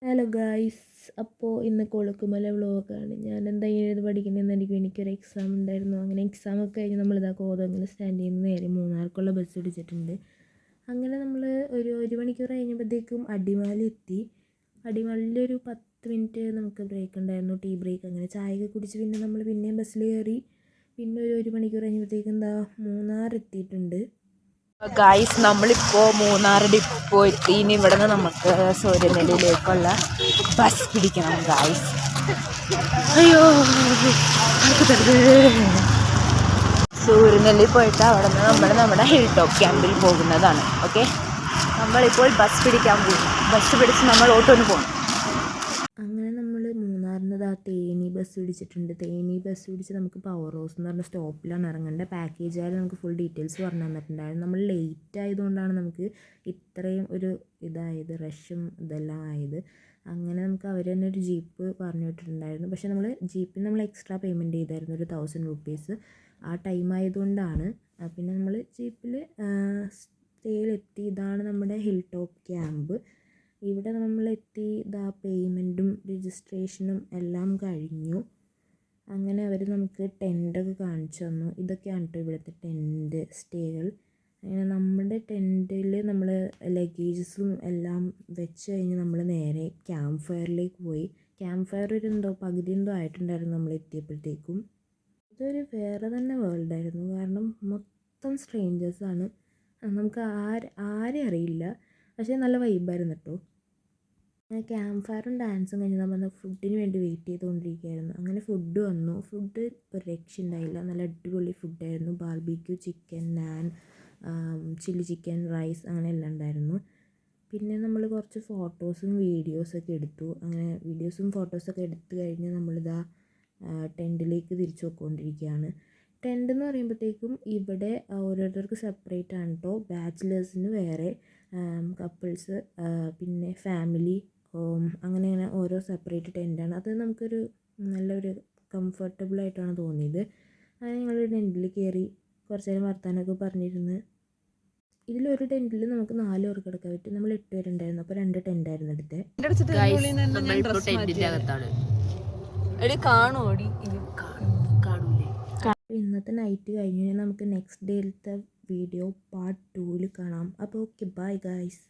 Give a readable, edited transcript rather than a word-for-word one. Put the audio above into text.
Hello guys, അപ്പോൾ ഇന്ന് കൊളുക്കുമല വ്ളോഗാണ്. ഞാൻ എന്താ എഴുതി പഠിക്കുന്നതെന്ന് എനിക്കൊരു എക്സാം ഉണ്ടായിരുന്നു. അങ്ങനെ എക്സാമൊക്കെ കഴിഞ്ഞ് നമ്മളിതാ കോതമംഗലം സ്റ്റാൻഡിൽ നിന്ന് നേരെ മൂന്നാർക്കുള്ള ബസ് പിടിച്ചിട്ടുണ്ട്. അങ്ങനെ നമ്മൾ ഒരു മണിക്കൂർ കഴിഞ്ഞപ്പോഴത്തേക്കും അടിമാലി എത്തി. അടിമാലിലൊരു 10 മിനിറ്റ് നമുക്ക് ബ്രേക്ക് ഉണ്ടായിരുന്നു, ടീ ബ്രേക്ക്. അങ്ങനെ ചായയൊക്കെ കുടിച്ച് പിന്നെ നമ്മൾ പിന്നെയും ബസ്സിൽ കയറി. പിന്നെ ഒരു മണിക്കൂർ കഴിഞ്ഞപ്പോഴത്തേക്കും എന്താ മൂന്നാർ എത്തിയിട്ടുണ്ട്. ഗായ്സ്, നമ്മളിപ്പോൾ മൂന്നാർ ഡിപ്പോ എത്തി. ഇനി ഇവിടെ നിന്ന് നമുക്ക് സൂര്യനെല്ലിയിലേക്കുള്ള ബസ് പിടിക്കണം ഗായ്സ്. അയ്യോ, സൂര്യനെല്ലി പോയിട്ട് അവിടെ നിന്ന് നമ്മൾ നമ്മുടെ ഹിൽ ടോപ്പ് ക്യാമ്പിൽ പോകുന്നതാണ്. ഓക്കെ, നമ്മളിപ്പോൾ ബസ് പിടിക്കാൻ പോകും. ബസ് പിടിച്ച് നമ്മൾ ഓട്ടോന് പോകണം. അങ്ങനെ നമ്മൾ മൂന്നാറിന് തേനി ബസ് പിടിച്ചിട്ടുണ്ട്. തേനി ബസ് പിടിച്ച് നമുക്ക് പവർ ഹൗസ് എന്ന് പറഞ്ഞ സ്റ്റോപ്പിലാണ് ഇറങ്ങേണ്ടത്. പാക്കേജുകാർ നമുക്ക് ഫുൾ ഡീറ്റെയിൽസ് പറഞ്ഞു തന്നിട്ടുണ്ടായിരുന്നു. നമ്മൾ ലേറ്റ് ആയതുകൊണ്ടാണ് നമുക്ക് ഇത്രയും ഒരു ഇതായത്, റഷും ഇതെല്ലാം ആയത്. അങ്ങനെ നമുക്ക് അവർ തന്നെ ഒരു ജീപ്പ് പറഞ്ഞു വിട്ടിട്ടുണ്ടായിരുന്നു. പക്ഷേ നമ്മൾ എക്സ്ട്രാ പേയ്മെൻറ്റ് ചെയ്തായിരുന്നു, ഒരു 1000 റുപ്പീസ്. ആ ടൈം ആയതുകൊണ്ടാണ്. പിന്നെ നമ്മൾ ജീപ്പിൽ സ്റ്റേയിലെത്തി. ഇതാണ് നമ്മുടെ ഹിൽ ടോപ്പ് ക്യാമ്പ്. ഇവിടെ നമ്മളെത്തി. പേയ്മെൻറ്റും രജിസ്ട്രേഷനും എല്ലാം കഴിഞ്ഞു. അങ്ങനെ അവർ നമുക്ക് ടെൻ്റൊക്കെ കാണിച്ചു തന്നു. ഇതൊക്കെയാണ് കേട്ടോ ഇവിടുത്തെ ടെൻ്റ് സ്റ്റേകൾ. അങ്ങനെ നമ്മുടെ ടെൻറ്റിൽ നമ്മൾ ലഗേജസും എല്ലാം വെച്ച് കഴിഞ്ഞ് നമ്മൾ നേരെ ക്യാമ്പ് ഫയറിലേക്ക് പോയി. ക്യാമ്പ് ഫയർ പകുതി ആയിട്ടുണ്ടായിരുന്നു നമ്മൾ എത്തിയപ്പോഴത്തേക്കും. ഇതൊരു വേറെ തന്നെ വേൾഡായിരുന്നു. കാരണം മൊത്തം സ്ട്രേഞ്ചേഴ്സാണ്. നമുക്ക് ആരെയും അറിയില്ല. പക്ഷേ നല്ല വൈബായിരുന്നു കേട്ടോ. ക്യാമ്പ് ഫയറും ഡാൻസും കഴിഞ്ഞ് നമ്മൾ ഫുഡിന് വേണ്ടി വെയിറ്റ് ചെയ്തുകൊണ്ടിരിക്കുകയായിരുന്നു. അങ്ങനെ ഫുഡ് വന്നു. ഫുഡ് ഒരു രക്ഷയുണ്ടായില്ല. നല്ല അടിപൊളി ഫുഡായിരുന്നു. ബാർബിക്യൂ ചിക്കൻ, നാൻ, ചില്ലി ചിക്കൻ, റൈസ്, അങ്ങനെ എല്ലാം ഉണ്ടായിരുന്നു. പിന്നെ നമ്മൾ കുറച്ച് ഫോട്ടോസും വീഡിയോസൊക്കെ എടുത്തു. അങ്ങനെ വീഡിയോസും ഫോട്ടോസൊക്കെ എടുത്തു കഴിഞ്ഞ് നമ്മളിതാ ടെൻറ്റിലേക്ക് തിരിച്ചു പോയിക്കൊണ്ടിരിക്കുകയാണ്. ടെൻ്റ് എന്ന് പറയുമ്പോഴത്തേക്കും ഇവിടെ ഓരോരുത്തർക്ക് സെപ്പറേറ്റ് ആണ് കേട്ടോ. ബാച്ചിലേഴ്സിന് വേറെ, കപ്പിൾസ്, പിന്നെ ഫാമിലി, അങ്ങനെ ഓരോ സെപ്പറേറ്റ് ടെൻ്റാണ്. അത് നമുക്കൊരു നല്ലൊരു കംഫർട്ടബിളായിട്ടാണ് തോന്നിയത്. അങ്ങനെ ഞങ്ങൾ ടെൻറ്റിൽ കയറി കുറച്ച് നേരം വർത്താനമൊക്കെ പറഞ്ഞിരുന്ന്. ഇതിലൊരു ടെൻറ്റിൽ നമുക്ക് 4 പേർക്ക് കിടക്കാൻ പറ്റും. നമ്മൾ 8 പേരുണ്ടായിരുന്നു. അപ്പോൾ 2 ടെൻ്റായിരുന്നു എടുത്തത്. ഇന്നത്തെ നൈറ്റ് കഴിഞ്ഞ് നമുക്ക് നെക്സ്റ്റ് ഡേയിലത്തെ വീഡിയോ പാർട്ട് 2 കാണാം. അപ്പോൾ ഓക്കെ, ബൈ ഗൈസ്.